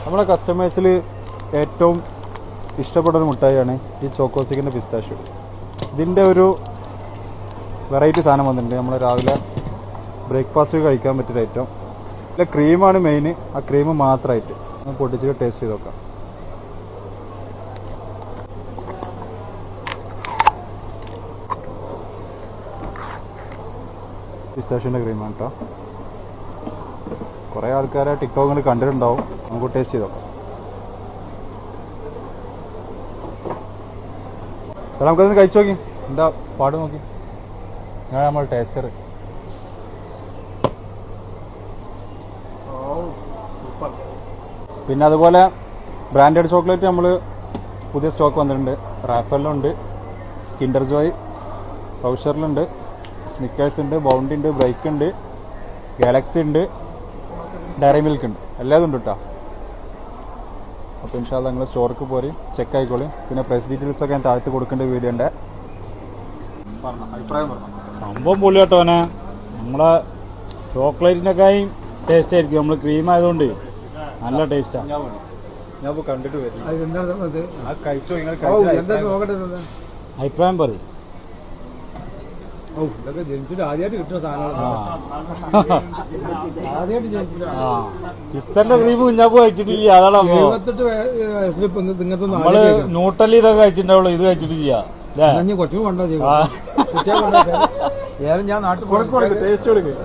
നമ്മളെ കസ്റ്റമേഴ്സിൽ ഏറ്റവും ഇഷ്ടപ്പെടുന്ന മുട്ടായിയാണ് ഈ ചോക്കോസിക്കിൻ്റെ പിസ്താഷ്യോ. ഇതിൻ്റെ ഒരു വെറൈറ്റി സാധനം വന്നിട്ടുണ്ട്. നമ്മൾ രാവിലെ ബ്രേക്ക്ഫാസ്റ്റ് കഴിക്കാൻ പറ്റിയ ഐറ്റം. ഇതിലെ ക്രീമാണ് മെയിൻ. ആ ക്രീം മാത്രമായിട്ട് നമുക്ക് പൊട്ടിച്ചിട്ട് ടേസ്റ്റ് ചെയ്ത് നോക്കാം. പിസ്താഷ്യോൻ്റെ ക്രീമാണ് കേട്ടോ. കുറേ ആൾക്കാരെ ടിക്ടോക്കിൽ കണ്ടിട്ടുണ്ടാവും. നമുക്ക് ടേസ്റ്റ് ചെയ്ത് നോക്കാം. സാർ നമുക്കതൊന്ന് കഴിച്ചു നോക്കി, എന്താ പാട് നോക്കി. ഞാൻ നമ്മൾ ടേസ്റ്റർ. പിന്നെ അതുപോലെ ബ്രാൻഡഡ് ചോക്ലേറ്റ് നമ്മൾ പുതിയ സ്റ്റോക്ക് വന്നിട്ടുണ്ട്. റാഫലിലുണ്ട്, കിൻഡർ ജോയ്, കൗഷറിലുണ്ട്, സ്നിക്കേഴ്സ് ഉണ്ട്, ബൗണ്ടി ഉണ്ട്, ബ്രേക്ക് ഉണ്ട്, ഗാലക്സി ഉണ്ട്, ഡയറി മിൽക്ക് ഉണ്ട്. എല്ലാതും ഉണ്ട് കേട്ടോ. അപ്പോൾ ഇൻഷാല്ലാ നിങ്ങൾ സ്റ്റോർക്ക് പോരി, ചെക്ക് ആയിക്കോളി. പിന്നെ പ്രൈസ് ഡീറ്റെയിൽസ് ഒക്കെ ഞാൻ താഴത്ത് കൊടുക്കേണ്ട വീഡിയോ ഉണ്ട്. അഭിപ്രായം പറഞ്ഞു. സംഭവം പൊളി കേട്ടോനെ. നമ്മളെ ചോക്ലേറ്റിൻ്റെക്കായും ടേസ്റ്റ് ആയിരിക്കും. നമ്മൾ ക്രീം ആയതുകൊണ്ട് നല്ല ടേസ്റ്റാണ്. ഞാൻ കണ്ടിട്ട് വരും. അഭിപ്രായം പറയും. പിസ്തന്റെ ക്രീം കുഞ്ഞാപ്പ് കഴിച്ചിട്ടില്ല. അതാണ് നമ്മള് ന്യൂട്ടലി ഇതൊക്കെ കഴിച്ചിട്ടുണ്ടാവുള്ളൂ, ഇത് കഴിച്ചിട്ടില്ല. കുറച്ചും കൊണ്ടോ ഞാൻ നാട്ടിൽ ടേസ്റ്റ് കൊടുക്കും.